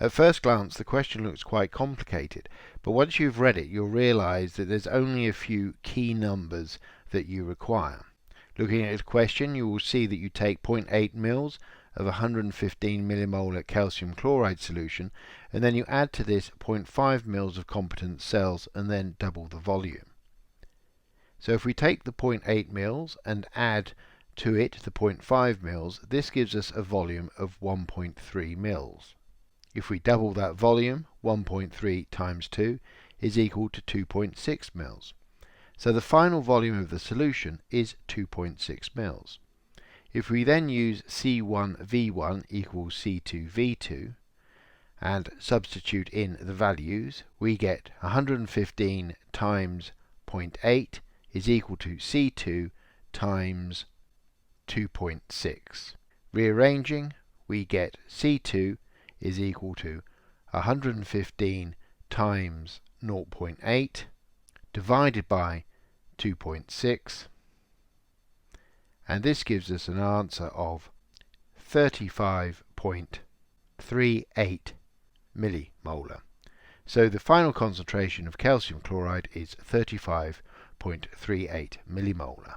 At first glance the question looks quite complicated, but once you've read it you'll realise that there's only a few key numbers that you require. Looking at the question, you will see that you take 0.8 mils of 115 millimolar calcium chloride solution, and then you add to this 0.5 mils of competent cells and then double the volume. So if we take the 0.8 mils and add to it the 0.5 mils, this gives us a volume of 1.3 mils. If we double that volume, 1.3 times 2 is equal to 2.6 mils. So the final volume of the solution is 2.6 mils. If we then use C1V1 equals C2V2 and substitute in the values, we get 115 times 0.8 is equal to C2 times 2.6. Rearranging, we get C2 is equal to 115 times 0.8 divided by 2.6, and this gives us an answer of 35.38 millimolar. So the final concentration of calcium chloride is 35.38 millimolar.